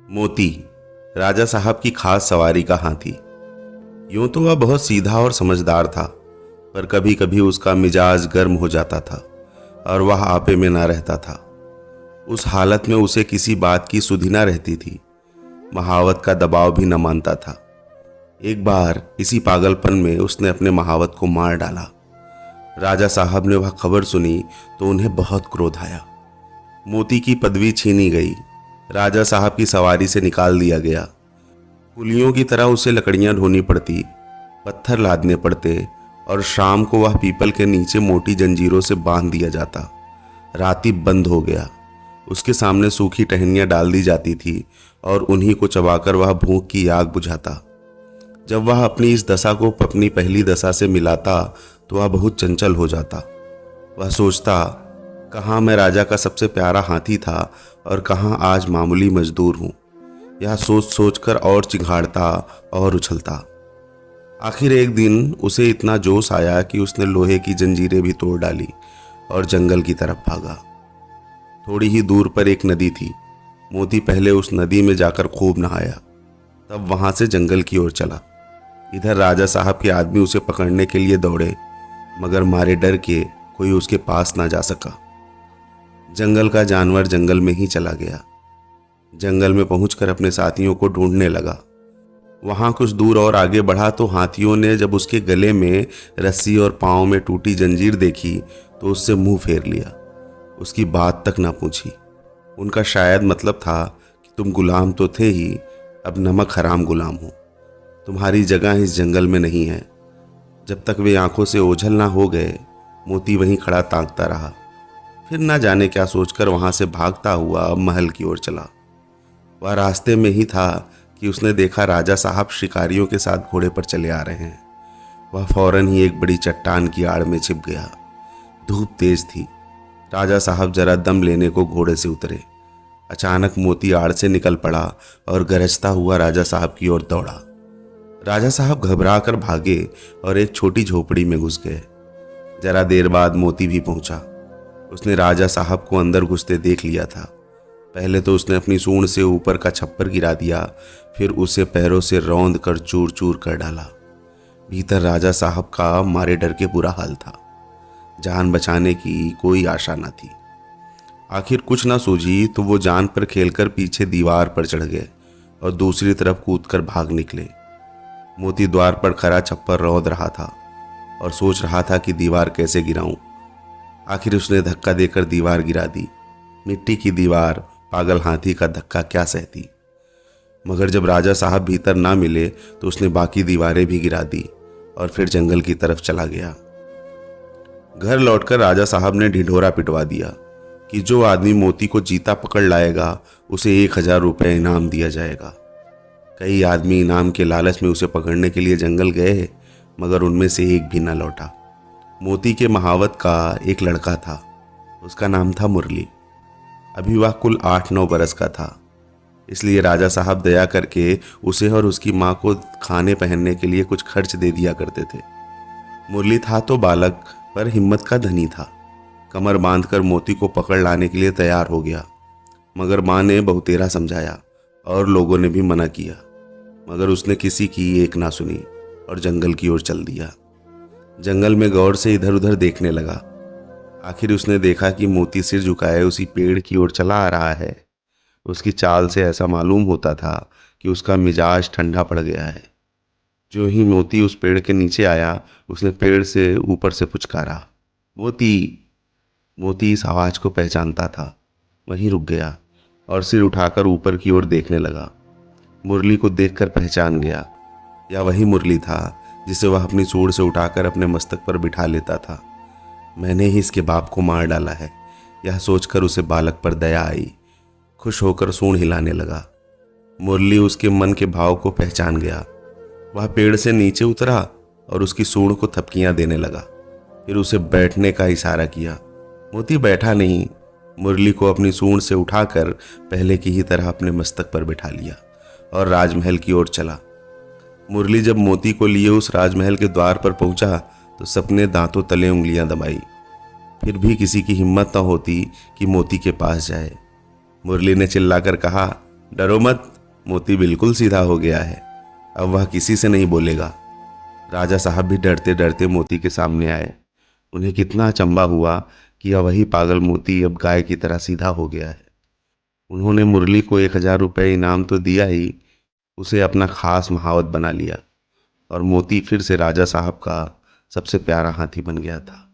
मोती राजा साहब की खास सवारी का हाथी। यूं तो वह बहुत सीधा और समझदार था, पर कभी कभी उसका मिजाज गर्म हो जाता था और वह आपे में ना रहता था। उस हालत में उसे किसी बात की सुधि ना रहती थी। महावत का दबाव भी न मानता था। एक बार इसी पागलपन में उसने अपने महावत को मार डाला। राजा साहब ने वह खबर सुनी तो उन्हें बहुत क्रोध आया। मोती की पदवी छीनी गई, राजा साहब की सवारी से निकाल दिया गया। कुलियों की तरह उसे लकड़ियां ढोनी पड़ती, पत्थर लादने पड़ते और शाम को वह पीपल के नीचे मोटी जंजीरों से बांध दिया जाता। राती बंद हो गया। उसके सामने सूखी टहनियां डाल दी जाती थी और उन्हीं को चबाकर वह भूख की आग बुझाता। जब वह अपनी इस दशा को अपनी पहली दशा से मिलाता तो वह बहुत चंचल हो जाता। वह सोचता, कहाँ मैं राजा का सबसे प्यारा हाथी था और कहाँ आज मामूली मजदूर हूँ। यह सोच सोच कर और चिघाड़ता और उछलता। आखिर एक दिन उसे इतना जोश आया कि उसने लोहे की जंजीरें भी तोड़ डाली और जंगल की तरफ भागा। थोड़ी ही दूर पर एक नदी थी। मोती पहले उस नदी में जाकर खूब नहाया, तब वहां से जंगल की ओर चला। इधर राजा साहब के आदमी उसे पकड़ने के लिए दौड़े, मगर मारे डर के कोई उसके पास ना जा सका। जंगल का जानवर जंगल में ही चला गया। जंगल में पहुंचकर अपने साथियों को ढूंढने लगा। वहां कुछ दूर और आगे बढ़ा तो हाथियों ने जब उसके गले में रस्सी और पांव में टूटी जंजीर देखी तो उससे मुंह फेर लिया। उसकी बात तक ना पूछी। उनका शायद मतलब था कि तुम गुलाम तो थे ही, अब नमक हराम गुलाम हो। तुम्हारी जगह इस जंगल में नहीं है। जब तक वे आंखों से ओझल ना हो गए, मोती वहीं खड़ा ताकता रहा। फिर ना जाने क्या सोचकर वहां से भागता हुआ महल की ओर चला। वह रास्ते में ही था कि उसने देखा राजा साहब शिकारियों के साथ घोड़े पर चले आ रहे हैं। वह फौरन ही एक बड़ी चट्टान की आड़ में छिप गया। धूप तेज थी। राजा साहब जरा दम लेने को घोड़े से उतरे। अचानक मोती आड़ से निकल पड़ा और गरजता हुआ राजा साहब की ओर दौड़ा। राजा साहब घबरा कर भागे और एक छोटी झोपड़ी में घुस गए। जरा देर बाद मोती भी पहुंचा। उसने राजा साहब को अंदर घुसते देख लिया था। पहले तो उसने अपनी सूंड से ऊपर का छप्पर गिरा दिया, फिर उसे पैरों से रौंद कर चूर चूर कर डाला। भीतर राजा साहब का मारे डर के बुरा हाल था। जान बचाने की कोई आशा न थी। आखिर कुछ ना सूझी तो वो जान पर खेलकर पीछे दीवार पर चढ़ गए और दूसरी तरफ कूदकर भाग निकले। मोती द्वार पर खड़ा छप्पर रौंद रहा था और सोच रहा था कि दीवार कैसे गिराऊं। आखिर उसने धक्का देकर दीवार गिरा दी। मिट्टी की दीवार पागल हाथी का धक्का क्या सहती। मगर जब राजा साहब भीतर ना मिले तो उसने बाकी दीवारें भी गिरा दी और फिर जंगल की तरफ चला गया। घर लौटकर राजा साहब ने ढिढोरा पिटवा दिया कि जो आदमी मोती को जीता पकड़ लाएगा उसे 1000 रुपये इनाम दिया जाएगा। कई आदमी इनाम के लालच में उसे पकड़ने के लिए जंगल गए, मगर उनमें से एक भी न लौटा। मोती के महावत का एक लड़का था। उसका नाम था मुरली। अभी वह कुल 8-9 बरस का था। इसलिए राजा साहब दया करके उसे और उसकी माँ को खाने पहनने के लिए कुछ खर्च दे दिया करते थे। मुरली था तो बालक, पर हिम्मत का धनी था। कमर बांधकर मोती को पकड़ लाने के लिए तैयार हो गया, मगर माँ ने बहुतेरा समझाया और लोगों ने भी मना किया, मगर उसने किसी की एक ना सुनी और जंगल की ओर चल दिया। जंगल में गौर से इधर उधर देखने लगा। आखिर उसने देखा कि मोती सिर झुकाए उसी पेड़ की ओर चला आ रहा है। उसकी चाल से ऐसा मालूम होता था कि उसका मिजाज ठंडा पड़ गया है। जो ही मोती उस पेड़ के नीचे आया, उसने पेड़ से ऊपर से पुचकारा, मोती। मोती इस आवाज को पहचानता था। वहीं रुक गया और सिर उठाकर ऊपर की ओर देखने लगा। मुरली को देखकर पहचान गया। यह वही मुरली था जिसे वह अपनी सूंड से उठाकर अपने मस्तक पर बिठा लेता था। मैंने ही इसके बाप को मार डाला है, यह सोचकर उसे बालक पर दया आई। खुश होकर सूंड हिलाने लगा। मुरली उसके मन के भाव को पहचान गया। वह पेड़ से नीचे उतरा और उसकी सूंड को थपकियां देने लगा। फिर उसे बैठने का इशारा किया। मोती बैठा नहीं। मुरली को अपनी सूंड से उठाकर पहले की ही तरह अपने मस्तक पर बिठा लिया और राजमहल की ओर चला। मुरली जब मोती को लिए उस राजमहल के द्वार पर पहुंचा तो सबने दांतों तले उंगलियां दबाई। फिर भी किसी की हिम्मत न होती कि मोती के पास जाए। मुरली ने चिल्लाकर कहा, डरो मत, मोती बिल्कुल सीधा हो गया है, अब वह किसी से नहीं बोलेगा। राजा साहब भी डरते डरते मोती के सामने आए। उन्हें कितना अचंभा हुआ कि यह वही पागल मोती अब गाय की तरह सीधा हो गया है। उन्होंने मुरली को 1,000 रुपये इनाम तो दिया ही, उसे अपना खास महावत बना लिया और मोती फिर से राजा साहब का सबसे प्यारा हाथी बन गया था।